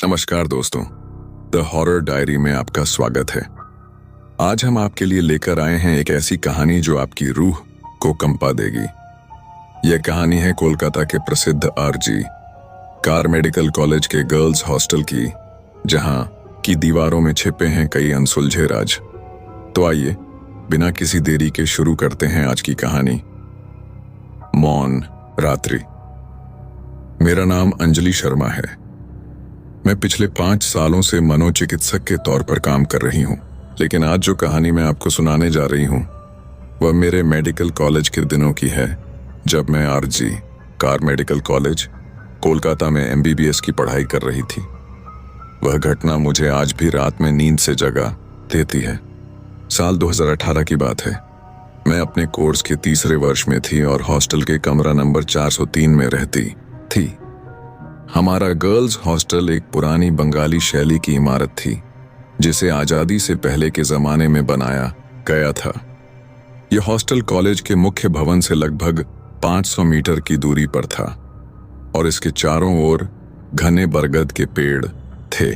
नमस्कार दोस्तों, the horror diary में आपका स्वागत है। आज हम आपके लिए लेकर आए हैं एक ऐसी कहानी जो आपकी रूह को कंपा देगी। यह कहानी है कोलकाता के प्रसिद्ध आरजी कार मेडिकल कॉलेज के गर्ल्स हॉस्टल की, जहां की दीवारों में छिपे हैं कई अनसुलझे राज। तो आइए बिना किसी देरी के शुरू करते हैं आज की कहानी। मौन रात्रि। मेरा नाम अंजलि शर्मा है। मैं पिछले 5 सालों से मनोचिकित्सक के तौर पर काम कर रही हूँ, लेकिन आज जो कहानी मैं आपको सुनाने जा रही हूँ वह मेरे मेडिकल कॉलेज के दिनों की है, जब मैं RG Kar medical college Kolkata में MBBS की पढ़ाई कर रही थी। वह घटना मुझे आज भी रात में नींद से जगा देती है। साल 2018 की बात है। मैं अपने कोर्स के 3रे वर्ष में थी और हॉस्टल के कमरा नंबर 403 में रहती थी। हमारा गर्ल्स हॉस्टल एक पुरानी बंगाली शैली की इमारत थी, जिसे आज़ादी से पहले के ज़माने में बनाया गया था। यह हॉस्टल कॉलेज के मुख्य भवन से लगभग 500 मीटर की दूरी पर था और इसके चारों ओर घने बरगद के पेड़ थे।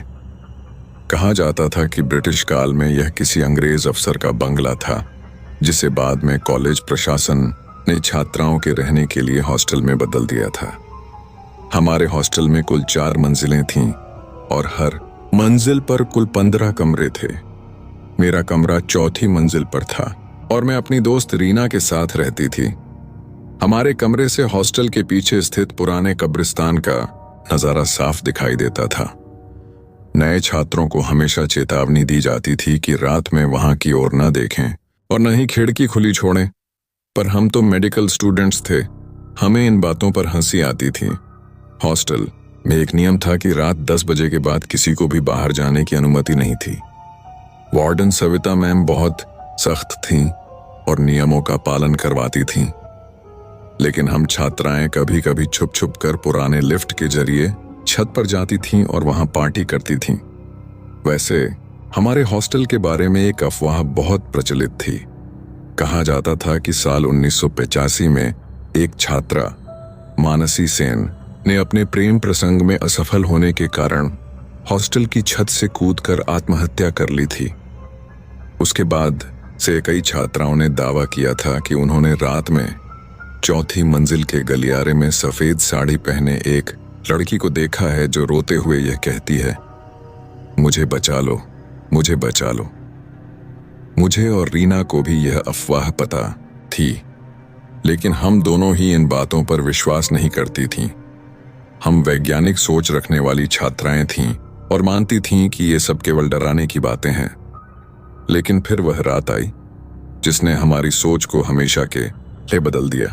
कहा जाता था कि ब्रिटिश काल में यह किसी अंग्रेज अफसर का बंगला था, जिसे बाद में कॉलेज प्रशासन ने छात्राओं के रहने के लिए हॉस्टल में बदल दिया था। हमारे हॉस्टल में कुल 4 मंजिलें थीं और हर मंजिल पर कुल 15 कमरे थे। मेरा कमरा 4थी मंजिल पर था और मैं अपनी दोस्त रीना के साथ रहती थी। हमारे कमरे से हॉस्टल के पीछे स्थित पुराने कब्रिस्तान का नज़ारा साफ दिखाई देता था। नए छात्रों को हमेशा चेतावनी दी जाती थी कि रात में वहां की ओर न देखें और न ही खिड़की खुली छोड़ें, पर हम तो मेडिकल स्टूडेंट्स थे, हमें इन बातों पर हंसी आती थी। हॉस्टल में एक नियम था कि रात 10 बजे के बाद किसी को भी बाहर जाने की अनुमति नहीं थी। वार्डन सविता मैम बहुत सख्त थीं और नियमों का पालन करवाती थीं, लेकिन हम छात्राएं कभी कभी छुप छुप कर पुराने लिफ्ट के जरिए छत पर जाती थीं और वहां पार्टी करती थीं। वैसे हमारे हॉस्टल के बारे में एक अफवाह बहुत प्रचलित थी। कहा जाता था कि साल 1985 में एक छात्रा मानसी सेन ने अपने प्रेम प्रसंग में असफल होने के कारण हॉस्टल की छत से कूदकर आत्महत्या कर ली थी। उसके बाद से कई छात्राओं ने दावा किया था कि उन्होंने रात में 4थी मंजिल के गलियारे में सफेद साड़ी पहने एक लड़की को देखा है, जो रोते हुए यह कहती है, मुझे बचा लो, मुझे बचा लो। मुझे और रीना को भी यह अफवाह पता थी, लेकिन हम दोनों ही इन बातों पर विश्वास नहीं करती थीं। हम वैज्ञानिक सोच रखने वाली छात्राएं थीं और मानती थीं कि ये सब केवल डराने की बातें हैं। लेकिन फिर वह रात आई जिसने हमारी सोच को हमेशा के लिए बदल दिया।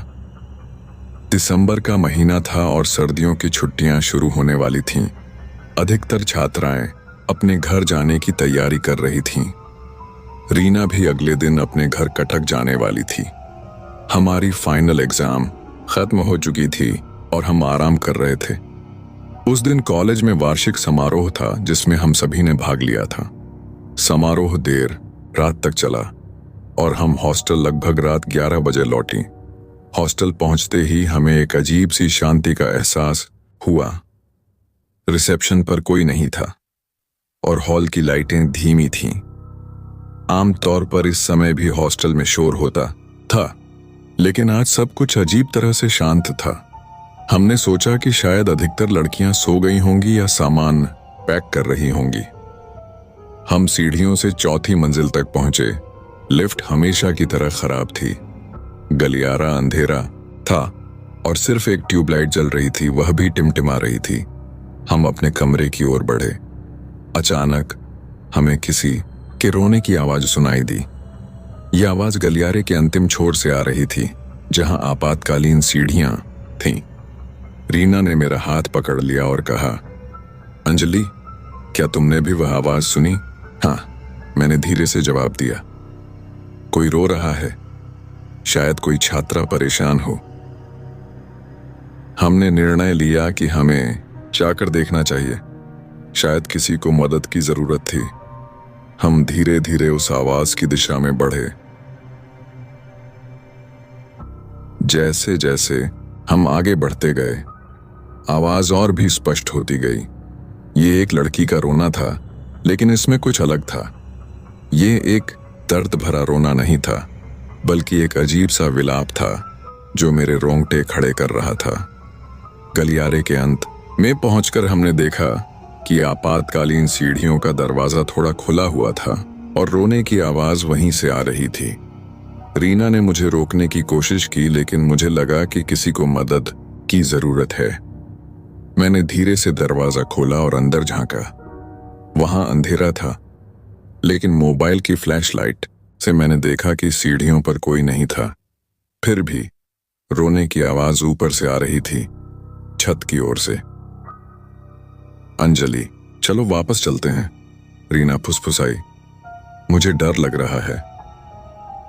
दिसंबर का महीना था और सर्दियों की छुट्टियां शुरू होने वाली थीं। अधिकतर छात्राएं अपने घर जाने की तैयारी कर रही थीं। रीना भी अगले दिन अपने घर कटक जाने वाली थी। हमारी फाइनल एग्जाम खत्म हो चुकी थी और हम आराम कर रहे थे। उस दिन कॉलेज में वार्षिक समारोह था, जिसमें हम सभी ने भाग लिया था। समारोह देर रात तक चला और हम हॉस्टल लगभग रात 11 बजे लौटी। हॉस्टल पहुंचते ही हमें एक अजीब सी शांति का एहसास हुआ। रिसेप्शन पर कोई नहीं था और हॉल की लाइटें धीमी थीं। आमतौर पर इस समय भी हॉस्टल में शोर होता था, लेकिन आज सब कुछ अजीब तरह से शांत था। हमने सोचा कि शायद अधिकतर लड़कियां सो गई होंगी या सामान पैक कर रही होंगी। हम सीढ़ियों से 4थी मंजिल तक पहुंचे। लिफ्ट हमेशा की तरह खराब थी। गलियारा अंधेरा था और सिर्फ एक ट्यूबलाइट जल रही थी, वह भी टिमटिमा रही थी। हम अपने कमरे की ओर बढ़े। अचानक हमें किसी के रोने की आवाज सुनाई दी। यह आवाज गलियारे के अंतिम छोर से आ रही थी, जहां आपातकालीन सीढ़ियां थीं। रीना ने मेरा हाथ पकड़ लिया और कहा, अंजलि, क्या तुमने भी वह आवाज सुनी? हाँ, मैंने धीरे से जवाब दिया। कोई रो रहा है, शायद कोई छात्रा परेशान हो। हमने निर्णय लिया कि हमें जाकर देखना चाहिए, शायद किसी को मदद की जरूरत थी। हम धीरे धीरे उस आवाज की दिशा में बढ़े। जैसे जैसे हम आगे बढ़ते गए, आवाज और भी स्पष्ट होती गई। ये एक लड़की का रोना था, लेकिन इसमें कुछ अलग था। ये एक दर्द भरा रोना नहीं था, बल्कि एक अजीब सा विलाप था जो मेरे रोंगटे खड़े कर रहा था। गलियारे के अंत में पहुंचकर हमने देखा कि आपातकालीन सीढ़ियों का दरवाजा थोड़ा खुला हुआ था और रोने की आवाज वहीं से आ रही थी। रीना ने मुझे रोकने की कोशिश की, लेकिन मुझे लगा कि किसी को मदद की जरूरत है। मैंने धीरे से दरवाजा खोला और अंदर झांका। वहां अंधेरा था, लेकिन मोबाइल की फ्लैशलाइट से मैंने देखा कि सीढ़ियों पर कोई नहीं था। फिर भी रोने की आवाज ऊपर से आ रही थी, छत की ओर से। अंजलि, चलो वापस चलते हैं, रीना फुसफुसाई। मुझे डर लग रहा है,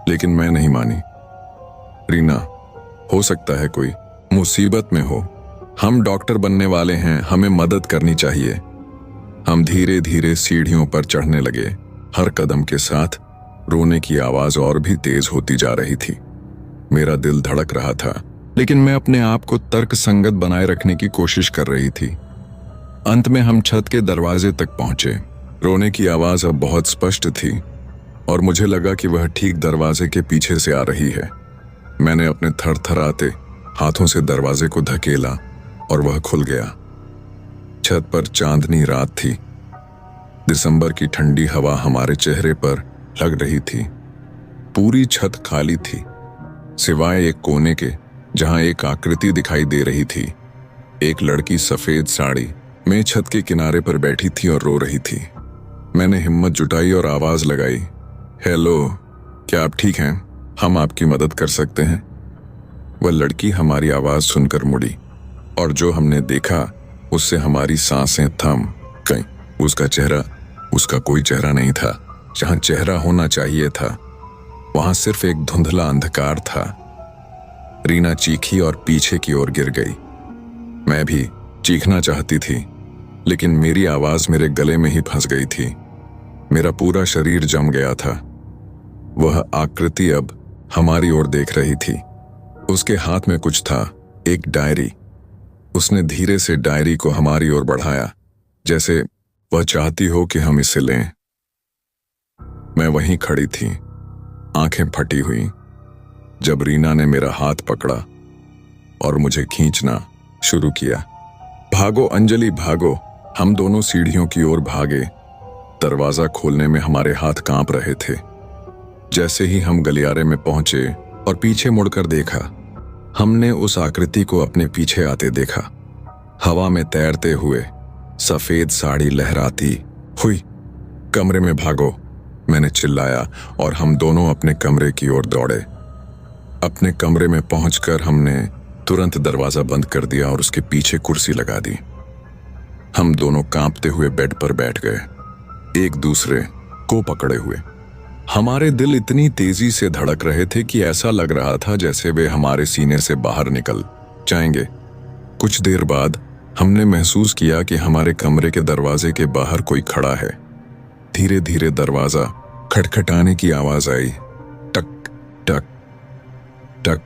लेकिन मैं नहीं मानी। रीना, हो सकता है कोई मुसीबत में हो। हम डॉक्टर बनने वाले हैं, हमें मदद करनी चाहिए। हम धीरे धीरे सीढ़ियों पर चढ़ने लगे। हर कदम के साथ रोने की आवाज और भी तेज होती जा रही थी। मेरा दिल धड़क रहा था, लेकिन मैं अपने आप को तर्कसंगत बनाए रखने की कोशिश कर रही थी। अंत में हम छत के दरवाजे तक पहुंचे। रोने की आवाज अब बहुत स्पष्ट थी और मुझे लगा कि वह ठीक दरवाजे के पीछे से आ रही है। मैंने अपने थरथराते हाथों से दरवाजे को धकेला और वह खुल गया। छत पर चांदनी रात थी। दिसंबर की ठंडी हवा हमारे चेहरे पर लग रही थी। पूरी छत खाली थी, सिवाय एक कोने के जहां एक आकृति दिखाई दे रही थी। एक लड़की सफेद साड़ी में छत के किनारे पर बैठी थी और रो रही थी। मैंने हिम्मत जुटाई और आवाज लगाई, हेलो, क्या आप ठीक हैं? हम आपकी मदद कर सकते हैं। वह लड़की हमारी आवाज सुनकर मुड़ी और जो हमने देखा उससे हमारी सांसें थम गईं। उसका कोई चेहरा नहीं था। जहां चेहरा होना चाहिए था, वहां सिर्फ एक धुंधला अंधकार था। रीना चीखी और पीछे की ओर गिर गई। मैं भी चीखना चाहती थी, लेकिन मेरी आवाज मेरे गले में ही फंस गई थी। मेरा पूरा शरीर जम गया था। वह आकृति अब हमारी ओर देख रही थी। उसके हाथ में कुछ था, एक डायरी। उसने धीरे से डायरी को हमारी ओर बढ़ाया, जैसे वह चाहती हो कि हम इसे लें। मैं वहीं खड़ी थी, आंखें फटी हुई, जब रीना ने मेरा हाथ पकड़ा और मुझे खींचना शुरू किया। भागो अंजलि, भागो। हम दोनों सीढ़ियों की ओर भागे। दरवाजा खोलने में हमारे हाथ कांप रहे थे। जैसे ही हम गलियारे में पहुंचे और पीछे मुड़कर देखा, हमने उस आकृति को अपने पीछे आते देखा। हवा में तैरते हुए सफेद साड़ी लहराती हुई। कमरे में भागो, मैंने चिल्लाया और हम दोनों अपने कमरे की ओर दौड़े। अपने कमरे में पहुंचकर हमने तुरंत दरवाजा बंद कर दिया और उसके पीछे कुर्सी लगा दी। हम दोनों कांपते हुए बेड पर बैठ गए, एक दूसरे को पकड़े हुए। हमारे दिल इतनी तेजी से धड़क रहे थे कि ऐसा लग रहा था जैसे वे हमारे सीने से बाहर निकल जाएंगे। कुछ देर बाद हमने महसूस किया कि हमारे कमरे के दरवाजे के बाहर कोई खड़ा है। धीरे धीरे दरवाजा खटखटाने की आवाज आई, टक टक टक।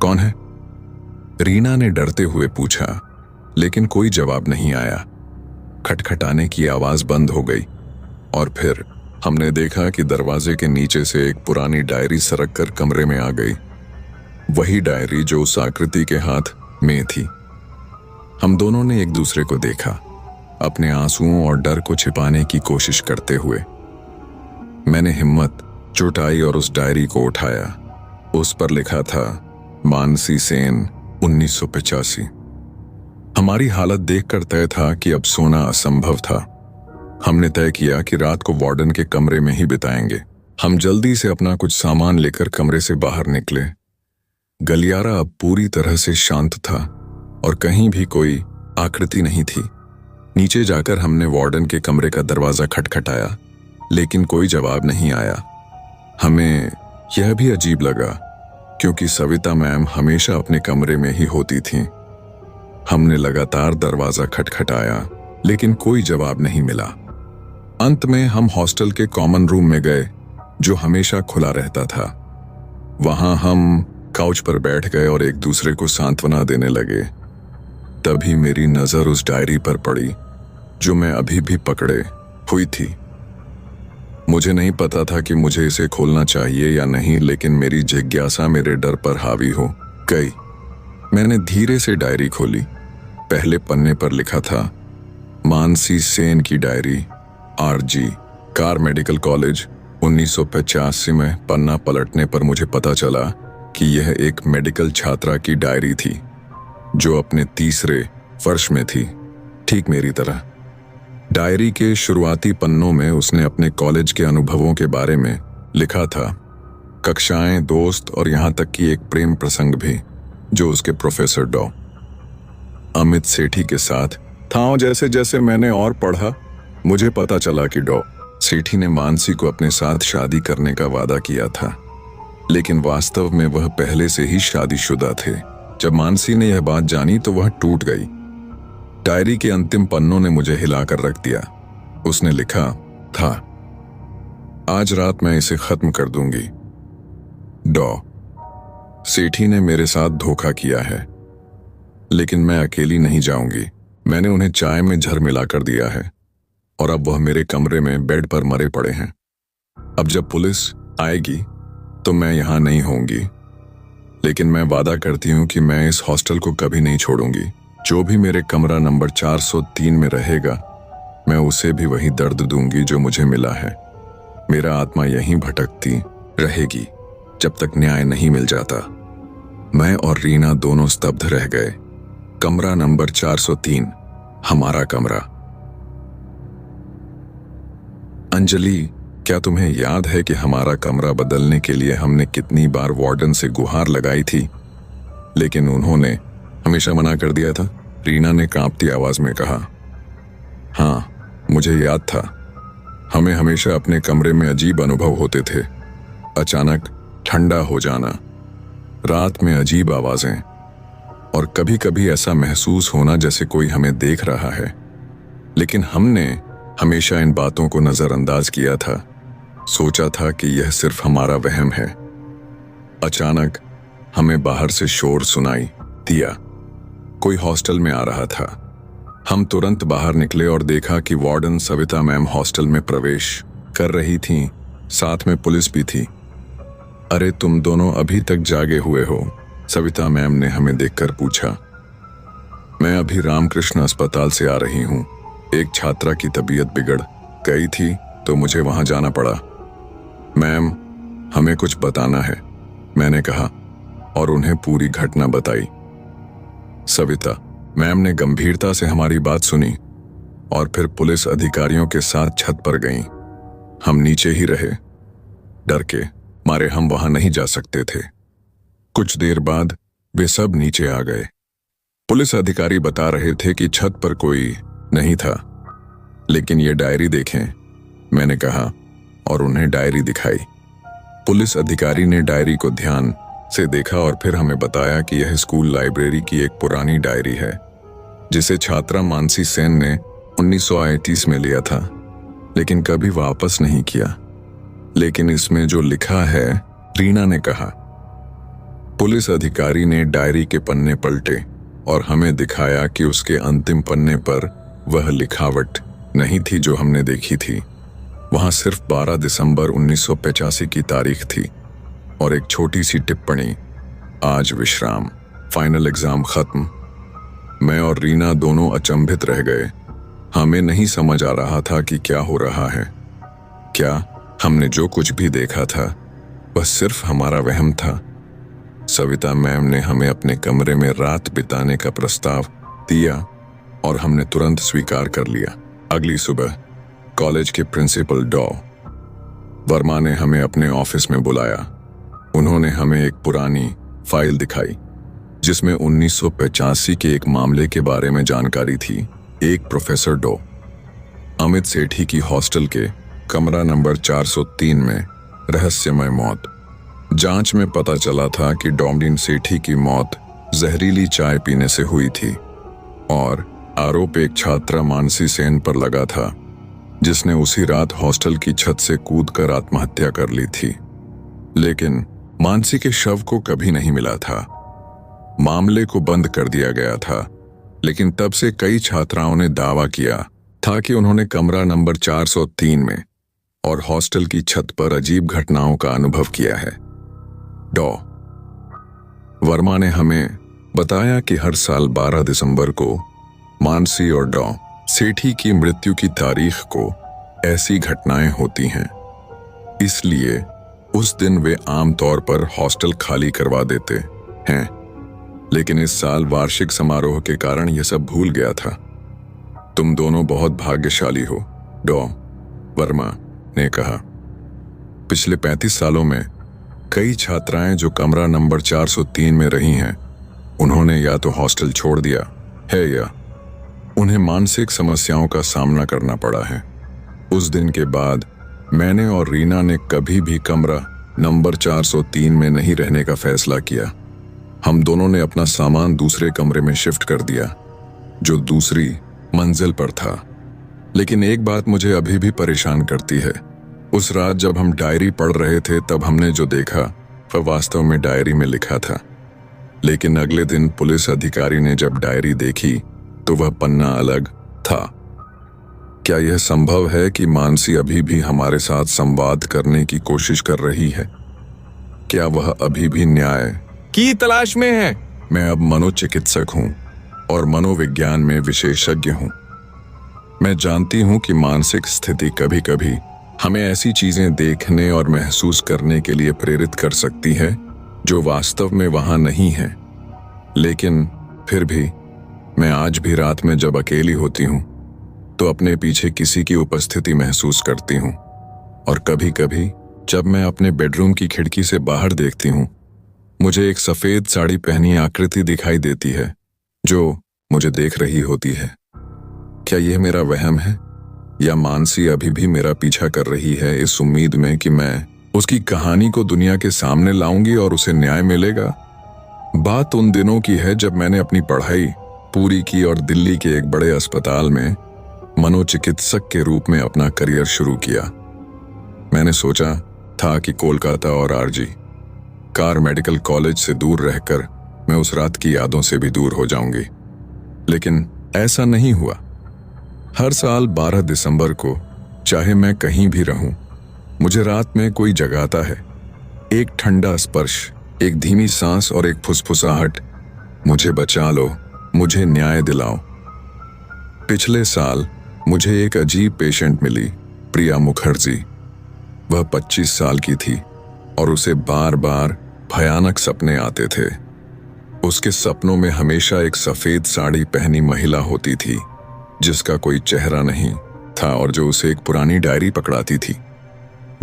कौन है? रीना ने डरते हुए पूछा, लेकिन कोई जवाब नहीं आया। खटखटाने की आवाज बंद हो गई और फिर हमने देखा कि दरवाजे के नीचे से एक पुरानी डायरी सरक कर कमरे में आ गई। वही डायरी जो उस आकृति के हाथ में थी। हम दोनों ने एक दूसरे को देखा, अपने आंसुओं और डर को छिपाने की कोशिश करते हुए। मैंने हिम्मत जुटाई और उस डायरी को उठाया। उस पर लिखा था, मानसी सेन, 1985। हमारी हालत देखकर तय था कि अब सोना असंभव था। हमने तय किया कि रात को वार्डन के कमरे में ही बिताएंगे। हम जल्दी से अपना कुछ सामान लेकर कमरे से बाहर निकले। गलियारा अब पूरी तरह से शांत था और कहीं भी कोई आकृति नहीं थी। नीचे जाकर हमने वार्डन के कमरे का दरवाजा खटखटाया, लेकिन कोई जवाब नहीं आया। हमें यह भी अजीब लगा, क्योंकि सविता मैम हमेशा अपने कमरे में ही होती थीं। हमने लगातार दरवाजा खटखटाया, लेकिन कोई जवाब नहीं मिला। अंत में हम हॉस्टल के कॉमन रूम में गए, जो हमेशा खुला रहता था। वहां हम काउच पर बैठ गए और एक दूसरे को सांत्वना देने लगे। तभी मेरी नजर उस डायरी पर पड़ी जो मैं अभी भी पकड़े हुई थी। मुझे नहीं पता था कि मुझे इसे खोलना चाहिए या नहीं, लेकिन मेरी जिज्ञासा मेरे डर पर हावी हो गई। मैंने धीरे से डायरी खोली। पहले पन्ने पर लिखा था, मानसी सेन की diary, RG, Kar medical college, 1985 में। पन्ना पलटने पर मुझे पता चला कि यह एक मेडिकल छात्रा की डायरी थी जो अपने तीसरे वर्ष में थी, ठीक मेरी तरह। डायरी के शुरुआती पन्नों में उसने अपने कॉलेज के अनुभवों के बारे में लिखा था, कक्षाएं, दोस्त और यहां तक कि एक प्रेम प्रसंग भी जो उसके प्रोफेसर डॉ. अमित सेठी के साथ था। जैसे जैसे मैंने और पढ़ा, मुझे पता चला कि डॉ. सेठी ने मानसी को अपने साथ शादी करने का वादा किया था, लेकिन वास्तव में वह पहले से ही शादीशुदा थे। जब मानसी ने यह बात जानी तो वह टूट गई। डायरी के अंतिम पन्नों ने मुझे हिलाकर रख दिया। उसने लिखा था, आज रात मैं इसे खत्म कर दूंगी। डॉ. सेठी ने मेरे साथ धोखा किया है, लेकिन मैं अकेली नहीं जाऊंगी। मैंने उन्हें चाय में जहर मिलाकर दिया है और अब वह मेरे कमरे में बेड पर मरे पड़े हैं। अब जब पुलिस आएगी तो मैं यहां नहीं होंगी, लेकिन मैं वादा करती हूं कि मैं इस हॉस्टल को कभी नहीं छोड़ूंगी। जो भी मेरे कमरा नंबर 403 में रहेगा, मैं उसे भी वही दर्द दूंगी जो मुझे मिला है। मेरा आत्मा यहीं भटकती रहेगी जब तक न्याय नहीं मिल जाता। मैं और रीना दोनों स्तब्ध रह गए। कमरा नंबर 403, हमारा कमरा। अंजलि, क्या तुम्हें याद है कि हमारा कमरा बदलने के लिए हमने कितनी बार वार्डन से गुहार लगाई थी, लेकिन उन्होंने हमेशा मना कर दिया था? रीना ने कांपती आवाज में कहा। हाँ, मुझे याद था। हमें हमेशा अपने कमरे में अजीब अनुभव होते थे। अचानक ठंडा हो जाना, रात में अजीब आवाजें, और कभी कभी ऐसा महसूस होना जैसे कोई हमें देख रहा है। लेकिन हमने हमेशा इन बातों को नजरअंदाज किया था। सोचा था कि यह सिर्फ हमारा वहम है। अचानक हमें बाहर से शोर सुनाई दिया। कोई हॉस्टल में आ रहा था। हम तुरंत बाहर निकले और देखा कि वार्डन सविता मैम हॉस्टल में प्रवेश कर रही थीं। साथ में पुलिस भी थी। अरे, तुम दोनों अभी तक जागे हुए हो? सविता मैम ने हमें देखकर पूछा। मैं अभी रामकृष्ण अस्पताल से आ रही हूँ। एक छात्रा की तबीयत बिगड़ गई थी तो मुझे वहां जाना पड़ा। मैम, हमें कुछ बताना है, मैंने कहा और उन्हें पूरी घटना बताई। सविता मैम ने गंभीरता से हमारी बात सुनी और फिर पुलिस अधिकारियों के साथ छत पर गईं। हम नीचे ही रहे। डर के मारे हम वहां नहीं जा सकते थे। कुछ देर बाद वे सब नीचे आ गए। पुलिस अधिकारी बता रहे थे कि छत पर कोई नहीं था। लेकिन ये डायरी देखें, मैंने कहा और उन्हें डायरी दिखाई। पुलिस अधिकारी ने डायरी को ध्यान से देखा और फिर हमें बताया कि यह स्कूल लाइब्रेरी की एक पुरानी डायरी है जिसे छात्रा मानसी सेन ने 1938 में लिया था, लेकिन कभी वापस नहीं किया। लेकिन इसमें जो लिखा है, रीना ने कहा। पुलिस अधिकारी ने डायरी के पन्ने पलटे और हमें दिखाया कि उसके अंतिम पन्ने पर वह लिखावट नहीं थी जो हमने देखी थी। वहां सिर्फ 12 दिसंबर 1985 की तारीख थी और एक छोटी सी टिप्पणी, आज विश्राम, फाइनल एग्जाम खत्म। मैं और रीना दोनों अचंभित रह गए। हमें नहीं समझ आ रहा था कि क्या हो रहा है। क्या हमने जो कुछ भी देखा था वह सिर्फ हमारा वहम था? सविता मैम ने हमें अपने कमरे में रात बिताने का प्रस्ताव दिया और हमने तुरंत स्वीकार कर लिया। अगली सुबह कॉलेज के प्रिंसिपल डॉ. वर्मा ने हमें अपने ऑफिस में बुलाया। उन्होंने हमें एक पुरानी फाइल दिखाई जिसमें 1985 के एक मामले के बारे में जानकारी थी। एक प्रोफेसर डॉ. अमित सेठी की हॉस्टल के कमरा नंबर 403 में रहस्यमय मौत। जांच में पता चला था कि डॉमडिन सेठी की मौत जहरीली चाय पीने से हुई थी और आरोप एक छात्रा मानसी सेन पर लगा था जिसने उसी रात हॉस्टल की छत से कूदकर आत्महत्या कर ली थी। लेकिन मानसी के शव को कभी नहीं मिला था। मामले को बंद कर दिया गया था लेकिन तब से कई छात्राओं ने दावा किया था कि उन्होंने कमरा नंबर 403 में और हॉस्टल की छत पर अजीब घटनाओं का अनुभव किया है। डॉ वर्मा ने हमें बताया कि हर साल 12 दिसंबर को मानसी और डॉ सेठी की मृत्यु की तारीख को ऐसी घटनाएं होती हैं, इसलिए उस दिन वे आमतौर पर हॉस्टल खाली करवा देते हैं। लेकिन इस साल वार्षिक समारोह के कारण यह सब भूल गया था। तुम दोनों बहुत भाग्यशाली हो, डॉ वर्मा ने कहा। पिछले 35 सालों में कई छात्राएं जो कमरा नंबर 403 में रही हैं, उन्होंने या तो हॉस्टल छोड़ दिया है या उन्हें मानसिक समस्याओं का सामना करना पड़ा है। उस दिन के बाद मैंने और रीना ने कभी भी कमरा नंबर 403 में नहीं रहने का फैसला किया। हम दोनों ने अपना सामान दूसरे कमरे में शिफ्ट कर दिया जो दूसरी मंजिल पर था। लेकिन एक बात मुझे अभी भी परेशान करती है। उस रात जब हम डायरी पढ़ रहे थे तब हमने जो देखा वह वास्तव में डायरी में लिखा था। लेकिन अगले दिन पुलिस अधिकारी ने जब डायरी देखी तो वह पन्ना अलग था। क्या यह संभव है कि मानसी अभी भी हमारे साथ संवाद करने की कोशिश कर रही है? क्या वह अभी भी न्याय की तलाश में है? मैं अब मनोचिकित्सक हूं और मनोविज्ञान में विशेषज्ञ हूं। मैं जानती हूं कि मानसिक स्थिति कभी कभी हमें ऐसी चीजें देखने और महसूस करने के लिए प्रेरित कर सकती है जो वास्तव में वहां नहीं है। लेकिन फिर भी मैं आज भी रात में जब अकेली होती हूं तो अपने पीछे किसी की उपस्थिति महसूस करती हूं। और कभी कभी जब मैं अपने बेडरूम की खिड़की से बाहर देखती हूं, मुझे एक सफेद साड़ी पहनी आकृति दिखाई देती है जो मुझे देख रही होती है। क्या यह मेरा वहम है या मानसी अभी भी मेरा पीछा कर रही है इस उम्मीद में कि मैं उसकी कहानी को दुनिया के सामने लाऊंगी और उसे न्याय मिलेगा? बात उन दिनों की है जब मैंने अपनी पढ़ाई पूरी की और दिल्ली के एक बड़े अस्पताल में मनोचिकित्सक के रूप में अपना करियर शुरू किया। मैंने सोचा था कि कोलकाता और आरजी कार मेडिकल कॉलेज से दूर रहकर मैं उस रात की यादों से भी दूर हो जाऊंगी। लेकिन ऐसा नहीं हुआ। हर साल 12 दिसंबर को चाहे मैं कहीं भी रहूं, मुझे रात में कोई जगाता है। एक ठंडा स्पर्श, एक धीमी सांस और एक फुसफुसाहट, मुझे बचा लो, मुझे न्याय दिलाओ। पिछले साल मुझे एक अजीब पेशेंट मिली, प्रिया मुखर्जी। वह 25 साल की थी और उसे बार बार भयानक सपने आते थे। उसके सपनों में हमेशा एक सफेद साड़ी पहनी महिला होती थी जिसका कोई चेहरा नहीं था और जो उसे एक पुरानी डायरी पकड़ाती थी।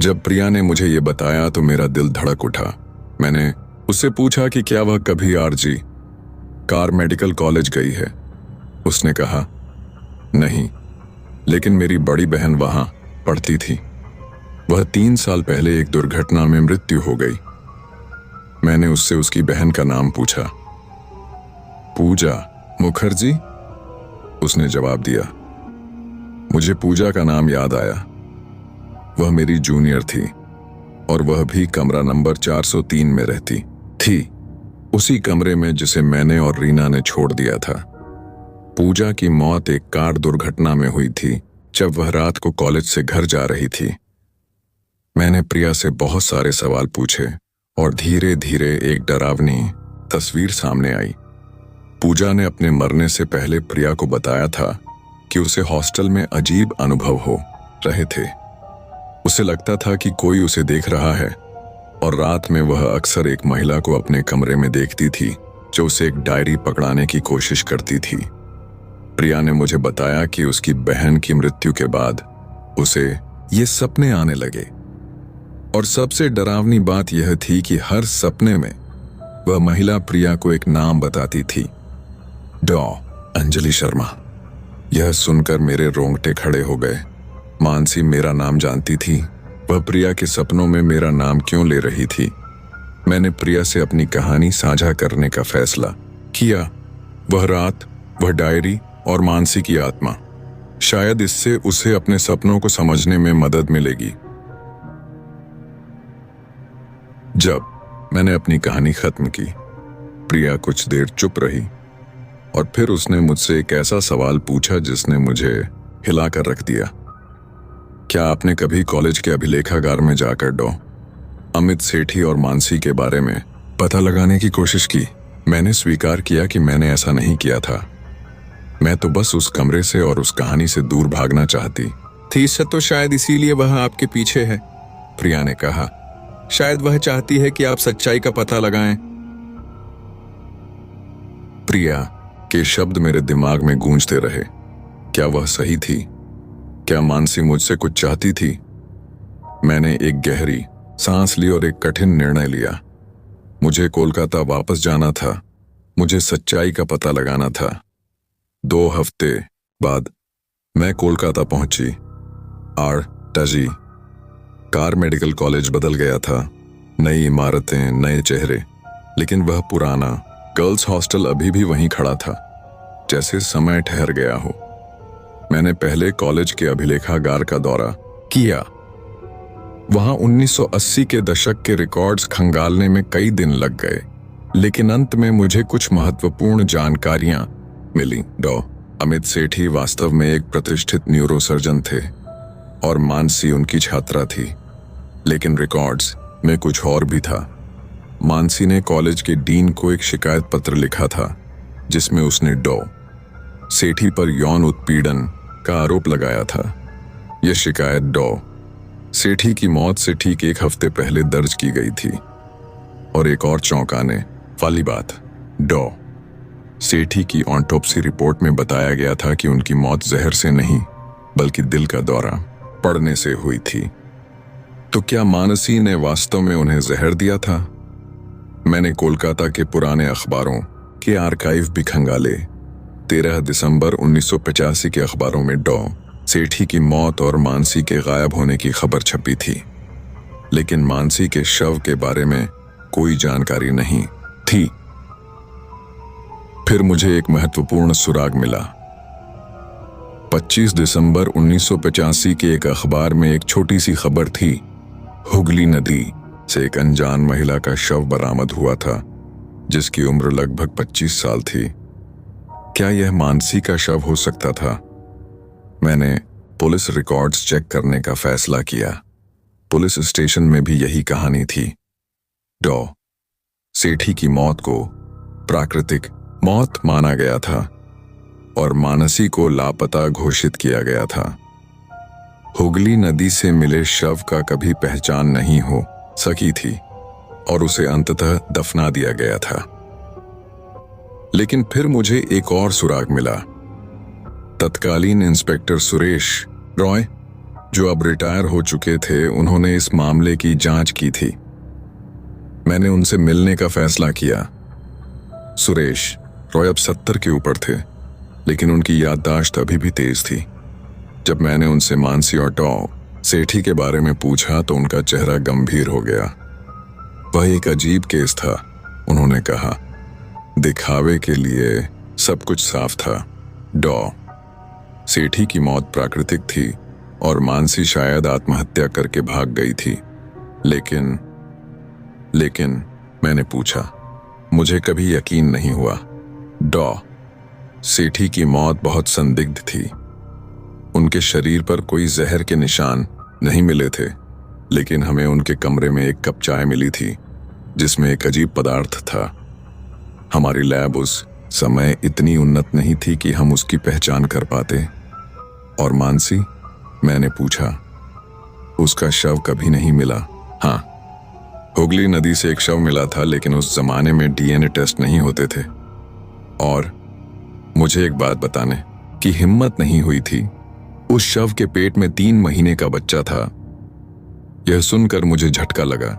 जब प्रिया ने मुझे ये बताया तो मेरा दिल धड़क उठा। मैंने उससे पूछा कि क्या वह कभी आरजी कार मेडिकल कॉलेज गई है। उसने कहा, नहीं, लेकिन मेरी बड़ी बहन वहां पढ़ती थी। वह 3 साल पहले एक दुर्घटना में मृत्यु हो गई। मैंने उससे उसकी बहन का नाम पूछा। पूजा मुखर्जी? उसने जवाब दिया। मुझे पूजा का नाम याद आया। वह मेरी जूनियर थी और वह भी कमरा नंबर 403 में रहती थी, उसी कमरे में जिसे मैंने और रीना ने छोड़ दिया था। पूजा की मौत एक कार दुर्घटना में हुई थी जब वह रात को कॉलेज से घर जा रही थी। मैंने प्रिया से बहुत सारे सवाल पूछे और धीरे धीरे एक डरावनी तस्वीर सामने आई। पूजा ने अपने मरने से पहले प्रिया को बताया था कि उसे हॉस्टल में अजीब अनुभव हो रहे थे। उसे लगता था कि कोई उसे देख रहा है और रात में वह अक्सर एक महिला को अपने कमरे में देखती थी जो उसे एक डायरी पकड़ाने की कोशिश करती थी। प्रिया ने मुझे बताया कि उसकी बहन की मृत्यु के बाद उसे ये सपने आने लगे और सबसे डरावनी बात यह थी कि हर सपने में वह महिला प्रिया को एक नाम बताती थी, डॉ अंजलि शर्मा। यह सुनकर मेरे रोंगटे खड़े हो गए। मानसी मेरा नाम जानती थी, वह प्रिया के सपनों में मेरा नाम क्यों ले रही थी? मैंने प्रिया से अपनी कहानी साझा करने का फैसला किया। वह रात, वह डायरी और मानसी की आत्मा, शायद इससे उसे अपने सपनों को समझने में मदद मिलेगी। जब मैंने अपनी कहानी खत्म की, प्रिया कुछ देर चुप रही। और फिर उसने मुझसे एक ऐसा सवाल पूछा जिसने मुझे हिला कर रख दिया। क्या आपने कभी कॉलेज के अभिलेखागार में जाकर डॉ अमित सेठी और मानसी के बारे में पता लगाने की कोशिश की? मैंने स्वीकार किया कि मैंने ऐसा नहीं किया था। मैं तो बस उस कमरे से और उस कहानी से दूर भागना चाहती थी। तो शायद इसीलिए वह आपके पीछे है, प्रिया ने कहा। शायद वह चाहती है कि आप सच्चाई का पता लगाएं। प्रिया के शब्द मेरे दिमाग में गूंजते रहे। क्या वह सही थी? क्या मानसी मुझसे कुछ चाहती थी? मैंने एक गहरी सांस ली और एक कठिन निर्णय लिया। मुझे कोलकाता वापस जाना था। मुझे सच्चाई का पता लगाना था। 2 हफ्ते बाद मैं कोलकाता पहुंची। टजी कार मेडिकल कॉलेज बदल गया था। नई इमारतें, नए चेहरे, लेकिन वह पुराना गर्ल्स हॉस्टल अभी भी वहीं खड़ा था, जैसे समय ठहर गया हो। मैंने पहले कॉलेज के अभिलेखागार का दौरा किया। वहां 1980 के दशक के रिकॉर्ड्स खंगालने में कई दिन लग गए, लेकिन अंत में मुझे कुछ महत्वपूर्ण जानकारियां मिली। डॉ अमित सेठी वास्तव में एक प्रतिष्ठित न्यूरोसर्जन थे और मानसी उनकी छात्रा थी, लेकिन रिकॉर्ड्स में कुछ और भी था। मानसी ने कॉलेज के डीन को एक शिकायत पत्र लिखा था, जिसमें उसने डॉ सेठी पर यौन उत्पीड़न का आरोप लगाया था। यह शिकायत डॉ सेठी की मौत से ठीक 1 हफ्ते पहले दर्ज की गई थी। और एक और चौंकाने वाली बात, डॉ सेठी की ऑटोप्सी रिपोर्ट में बताया गया था कि उनकी मौत जहर से नहीं, बल्कि दिल का दौरा पड़ने से हुई थी। तो क्या मानसी ने वास्तव में उन्हें जहर दिया था? मैंने कोलकाता के पुराने अखबारों के आर्काइव भी खंगाले। 13 दिसंबर 1985 के अखबारों में डॉ सेठी की मौत और मानसी के गायब होने की खबर छपी थी, लेकिन मानसी के शव के बारे में कोई जानकारी नहीं थी। फिर मुझे एक महत्वपूर्ण सुराग मिला। 25 दिसंबर 1985 के एक अखबार में एक छोटी सी खबर थी। हुगली नदी से एक अनजान महिला का शव बरामद हुआ था, जिसकी उम्र लगभग 25 साल थी। क्या यह मानसी का शव हो सकता था? मैंने पुलिस रिकॉर्ड्स चेक करने का फैसला किया। पुलिस स्टेशन में भी यही कहानी थी। डॉ सेठी की मौत को प्राकृतिक मौत माना गया था और मानसी को लापता घोषित किया गया था। हुगली नदी से मिले शव का कभी पहचान नहीं हो सकी थी और उसे अंततः दफना दिया गया था। लेकिन फिर मुझे एक और सुराग मिला। तत्कालीन इंस्पेक्टर सुरेश रॉय, जो अब रिटायर हो चुके थे, उन्होंने इस मामले की जांच की थी। मैंने उनसे मिलने का फैसला किया। सुरेश रॉय अब 70 के ऊपर थे, लेकिन उनकी याददाश्त अभी भी तेज थी। जब मैंने उनसे मानसी और डॉ सेठी के बारे में पूछा तो उनका चेहरा गंभीर हो गया। वह एक अजीब केस था, उन्होंने कहा। दिखावे के लिए सब कुछ साफ था। डॉ सेठी की मौत प्राकृतिक थी और मानसी शायद आत्महत्या करके भाग गई थी। लेकिन मैंने पूछा। मुझे कभी यकीन नहीं हुआ। डॉ सेठी की मौत बहुत संदिग्ध थी। उनके शरीर पर कोई जहर के निशान नहीं मिले थे, लेकिन हमें उनके कमरे में एक कप चाय मिली थी, जिसमें एक अजीब पदार्थ था। हमारी लैब उस समय इतनी उन्नत नहीं थी कि हम उसकी पहचान कर पाते। और मानसी? मैंने पूछा। उसका शव कभी नहीं मिला। हाँ, हुगली नदी से एक शव मिला था, लेकिन उस जमाने में डीएनए टेस्ट नहीं होते थे। और मुझे एक बात बताने की हिम्मत नहीं हुई थी। उस शव के पेट में 3 महीने का बच्चा था। यह सुनकर मुझे झटका लगा।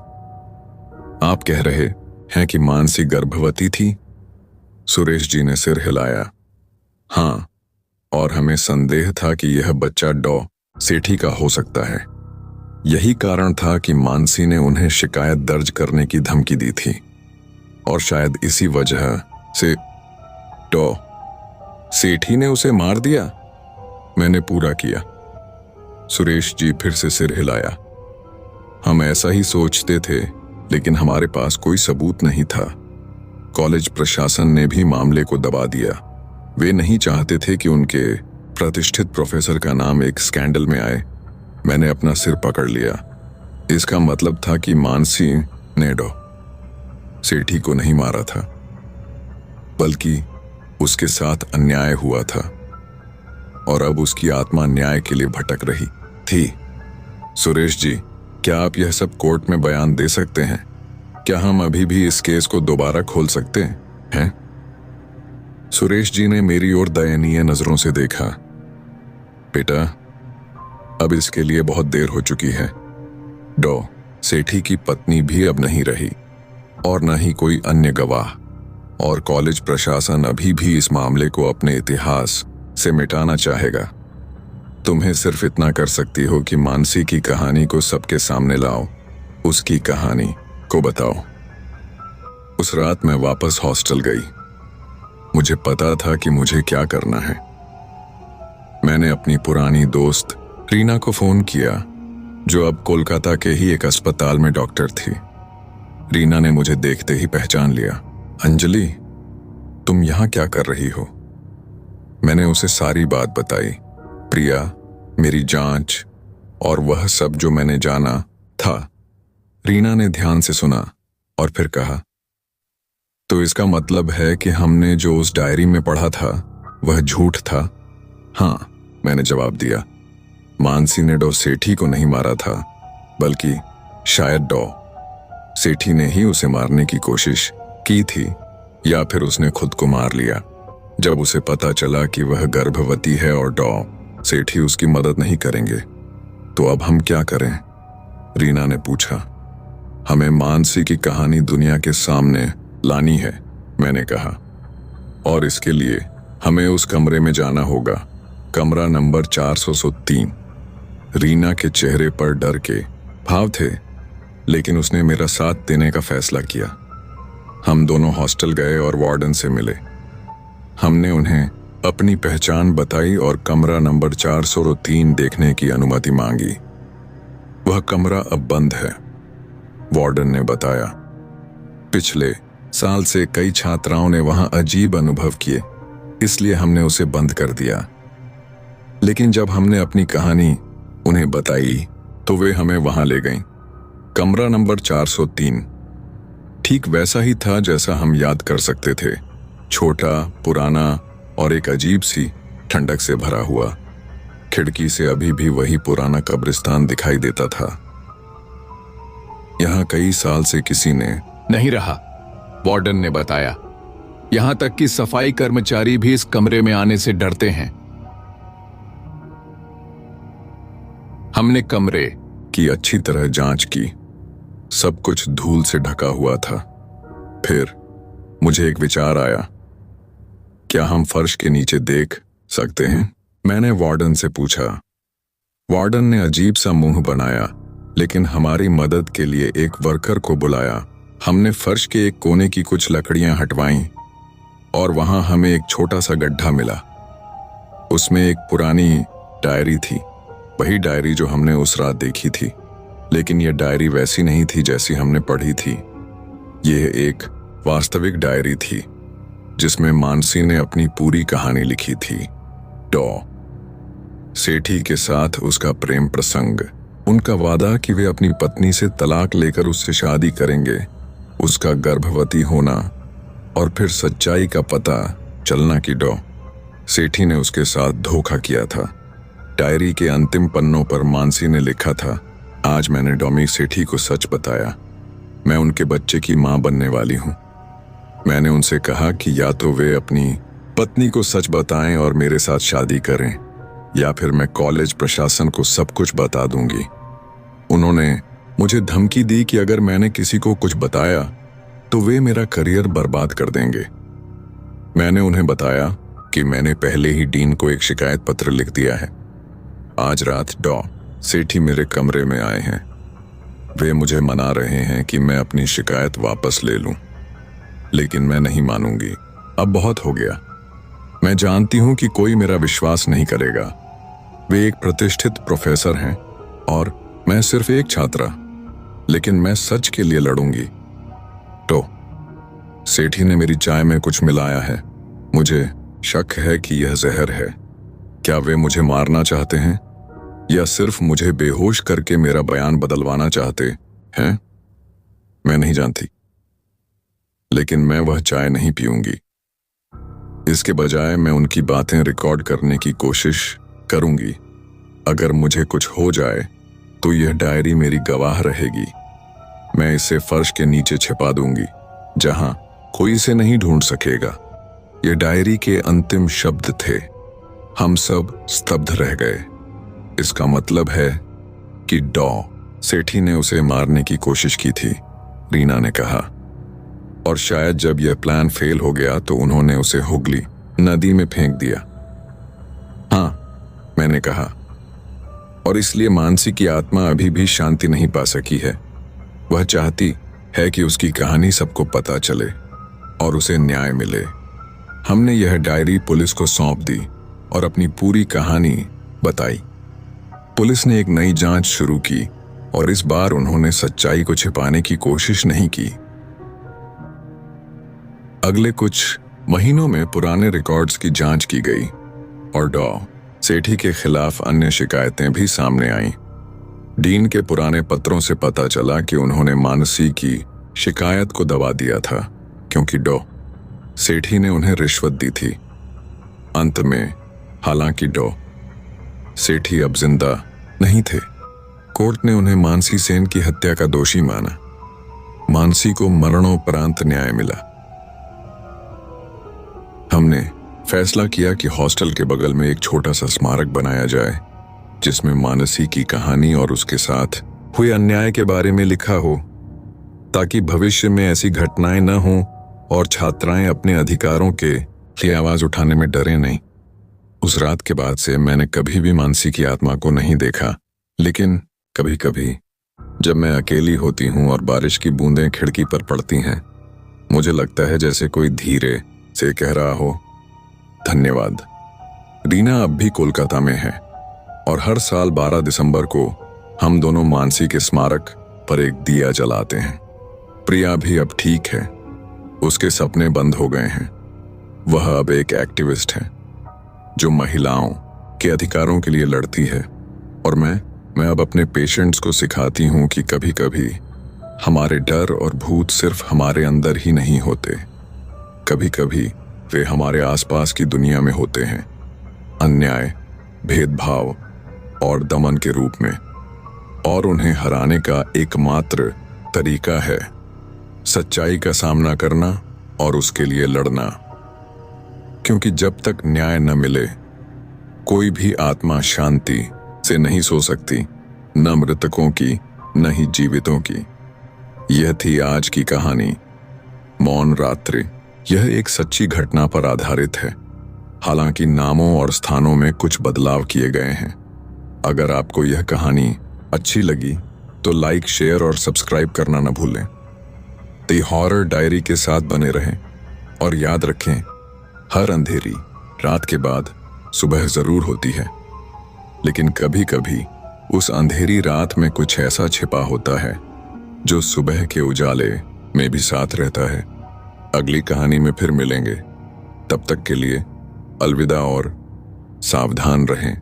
आप कह रहे हैं कि मानसी गर्भवती थी? सुरेश जी ने सिर हिलाया। हाँ, और हमें संदेह था कि यह बच्चा डॉ सेठी का हो सकता है। यही कारण था कि मानसी ने उन्हें शिकायत दर्ज करने की धमकी दी थी, और शायद इसी वजह से डॉ सेठी ने उसे मार दिया। मैंने पूरा किया। सुरेश जी फिर से सिर हिलाया। हम ऐसा ही सोचते थे, लेकिन हमारे पास कोई सबूत नहीं था। कॉलेज प्रशासन ने भी मामले को दबा दिया। वे नहीं चाहते थे कि उनके प्रतिष्ठित प्रोफेसर का नाम एक स्कैंडल में आए। मैंने अपना सिर पकड़ लिया। इसका मतलब था कि मानसी ने डॉ सेठी को नहीं मारा था, बल्कि उसके साथ अन्याय हुआ था और अब उसकी आत्मा न्याय के लिए भटक रही थी। सुरेश जी, क्या आप यह सब कोर्ट में बयान दे सकते हैं? क्या हम अभी भी इस केस को दोबारा खोल सकते हैं? सुरेश जी ने मेरी ओर दयनीय नजरों से देखा। बेटा, अब इसके लिए बहुत देर हो चुकी है। डॉ सेठी की पत्नी भी अब नहीं रही और न ही कोई अन्य गवाह, और कॉलेज प्रशासन अभी भी इस मामले को अपने इतिहास से मिटाना चाहेगा। तुम्हें सिर्फ इतना कर सकती हो कि मानसी की कहानी को सबके सामने लाओ, उसकी कहानी को बताओ। उस रात मैं वापस हॉस्टल गई। मुझे पता था कि मुझे क्या करना है। मैंने अपनी पुरानी दोस्त रीना को फोन किया, जो अब कोलकाता के ही एक अस्पताल में डॉक्टर थी। रीना ने मुझे देखते ही पहचान लिया। अंजलि, तुम यहां क्या कर रही हो? मैंने उसे सारी बात बताई, प्रिया, मेरी जांच और वह सब जो मैंने जाना था। रीना ने ध्यान से सुना और फिर कहा, तो इसका मतलब है कि हमने जो उस डायरी में पढ़ा था वह झूठ था? हाँ, मैंने जवाब दिया। मानसी ने डॉ सेठी को नहीं मारा था, बल्कि शायद डॉ सेठी ने ही उसे मारने की कोशिश की थी, या फिर उसने खुद को मार लिया जब उसे पता चला कि वह गर्भवती है और डॉ सेठी उसकी मदद नहीं करेंगे। तो अब हम क्या करें? रीना ने पूछा। हमें मानसी की कहानी दुनिया के सामने लानी है, मैंने कहा, और इसके लिए हमें उस कमरे में जाना होगा, कमरा नंबर 403। रीना के चेहरे पर डर के भाव थे, लेकिन उसने मेरा साथ देने का फैसला किया। हम दोनों हॉस्टल गए और वार्डन से मिले। हमने उन्हें अपनी पहचान बताई और कमरा नंबर 403 देखने की अनुमति मांगी। वह कमरा अब बंद है, वार्डन ने बताया। पिछले साल से कई छात्राओं ने वहां अजीब अनुभव किए, इसलिए हमने उसे बंद कर दिया। लेकिन जब हमने अपनी कहानी उन्हें बताई तो वे हमें वहां ले गईं। कमरा नंबर 403 ठीक वैसा ही था जैसा हम याद कर सकते थे, छोटा, पुराना और एक अजीब सी ठंडक से भरा हुआ। खिड़की से अभी भी वही पुराना कब्रिस्तान दिखाई देता था। यहां कई साल से किसी ने नहीं रहा, वार्डन ने बताया। यहां तक कि सफाई कर्मचारी भी इस कमरे में आने से डरते हैं। हमने कमरे की अच्छी तरह जांच की। सब कुछ धूल से ढका हुआ था। फिर मुझे एक विचार आया, क्या हम फर्श के नीचे देख सकते हैं? मैंने वार्डन से पूछा। वार्डन ने अजीब सा मुंह बनाया, लेकिन हमारी मदद के लिए एक वर्कर को बुलाया। हमने फर्श के एक कोने की कुछ लकड़ियां हटवाईं और वहां हमें एक छोटा सा गड्ढा मिला। उसमें एक पुरानी डायरी थी, वही डायरी जो हमने उस रात देखी थी, लेकिन यह डायरी वैसी नहीं थी जैसी हमने पढ़ी थी। यह एक वास्तविक डायरी थी जिसमें मानसी ने अपनी पूरी कहानी लिखी थी। डॉ सेठी के साथ उसका प्रेम प्रसंग, उनका वादा कि वे अपनी पत्नी से तलाक लेकर उससे शादी करेंगे, उसका गर्भवती होना और फिर सच्चाई का पता चलना कि डॉ सेठी ने उसके साथ धोखा किया था। डायरी के अंतिम पन्नों पर मानसी ने लिखा था, आज मैंने डॉमी सेठी को सच बताया, मैं उनके बच्चे की मां बनने वाली हूं। मैंने उनसे कहा कि या तो वे अपनी पत्नी को सच बताएं और मेरे साथ शादी करें, या फिर मैं कॉलेज प्रशासन को सब कुछ बता दूंगी। उन्होंने मुझे धमकी दी कि अगर मैंने किसी को कुछ बताया तो वे मेरा करियर बर्बाद कर देंगे। मैंने उन्हें बताया कि मैंने पहले ही डीन को एक शिकायत पत्र लिख दिया है। आज रात डॉ सेठी मेरे कमरे में आए हैं। वे मुझे मना रहे हैं कि मैं अपनी शिकायत वापस ले लूं, लेकिन मैं नहीं मानूंगी। अब बहुत हो गया। मैं जानती हूं कि कोई मेरा विश्वास नहीं करेगा। वे एक प्रतिष्ठित प्रोफेसर हैं और मैं सिर्फ एक छात्रा, लेकिन मैं सच के लिए लड़ूंगी। तो सेठी ने मेरी चाय में कुछ मिलाया है। मुझे शक है कि यह जहर है। क्या वे मुझे मारना चाहते हैं या सिर्फ मुझे बेहोश करके मेरा बयान बदलवाना चाहते हैं? मैं नहीं जानती, लेकिन मैं वह चाय नहीं पीऊंगी। इसके बजाय मैं उनकी बातें रिकॉर्ड करने की कोशिश करूंगी। अगर मुझे कुछ हो जाए तो यह डायरी मेरी गवाह रहेगी। मैं इसे फर्श के नीचे छिपा दूंगी, जहां कोई इसे नहीं ढूंढ सकेगा। यह डायरी के अंतिम शब्द थे। हम सब स्तब्ध रह गए। इसका मतलब है कि डॉ सेठी ने उसे मारने की कोशिश की थी, रीना ने कहा। और शायद जब यह प्लान फेल हो गया तो उन्होंने उसे हुगली नदी में फेंक दिया। हाँ, मैंने कहा। और इसलिए मानसी की आत्मा अभी भी शांति नहीं पा सकी है। वह चाहती है कि उसकी कहानी सबको पता चले और उसे न्याय मिले। हमने यह डायरी पुलिस को सौंप दी और अपनी पूरी कहानी बताई। पुलिस ने एक नई जांच शुरू की और इस बार उन्होंने सच्चाई को छिपाने की कोशिश नहीं की। अगले कुछ महीनों में पुराने रिकॉर्ड्स की जांच की गई और डॉ सेठी के खिलाफ अन्य शिकायतें भी सामने आईं। डीन के पुराने पत्रों से पता चला कि उन्होंने मानसी की शिकायत को दबा दिया था क्योंकि डॉ सेठी ने उन्हें रिश्वत दी थी। अंत में, हालांकि डॉ सेठी अब जिंदा नहीं थे, कोर्ट ने उन्हें मानसी सेन की हत्या का दोषी माना। मानसी को मरणोपरांत न्याय मिला। हमने फैसला किया कि हॉस्टल के बगल में एक छोटा सा स्मारक बनाया जाए जिसमें मानसी की कहानी और उसके साथ हुए अन्याय के बारे में लिखा हो, ताकि भविष्य में ऐसी घटनाएं न हों और छात्राएं अपने अधिकारों के लिए आवाज उठाने में डरे नहीं। उस रात के बाद से मैंने कभी भी मानसी की आत्मा को नहीं देखा, लेकिन कभी कभी जब मैं अकेली होती हूं और बारिश की बूंदें खिड़की पर पड़ती हैं, मुझे लगता है जैसे कोई धीरे से कह रहा हो, धन्यवाद। रीना अब भी कोलकाता में है और हर साल 12 दिसंबर को हम दोनों मानसी के स्मारक पर एक दिया जलाते हैं। प्रिया भी अब ठीक है, उसके सपने बंद हो गए हैं। वह अब एक एक्टिविस्ट है जो महिलाओं के अधिकारों के लिए लड़ती है। और मैं अब अपने पेशेंट्स को सिखाती हूं कि कभी कभी हमारे डर और भूत सिर्फ हमारे अंदर ही नहीं होते, कभी कभी वे हमारे आसपास की दुनिया में होते हैं, अन्याय, भेदभाव और दमन के रूप में। और उन्हें हराने का एकमात्र तरीका है सच्चाई का सामना करना और उसके लिए लड़ना। क्योंकि जब तक न्याय न मिले, कोई भी आत्मा शांति से नहीं सो सकती, न मृतकों की न ही जीवितों की। यह थी आज की कहानी, मौन रात्रि। यह एक सच्ची घटना पर आधारित है, हालांकि नामों और स्थानों में कुछ बदलाव किए गए हैं। अगर आपको यह कहानी अच्छी लगी तो लाइक, शेयर और सब्सक्राइब करना न भूलें। द हॉरर डायरी के साथ बने रहें और याद रखें, हर अंधेरी रात के बाद सुबह जरूर होती है, लेकिन कभी कभी उस अंधेरी रात में कुछ ऐसा छिपा होता है जो सुबह के उजाले में भी साथ रहता है। अगली कहानी में फिर मिलेंगे। तब तक के लिए अलविदा और सावधान रहें।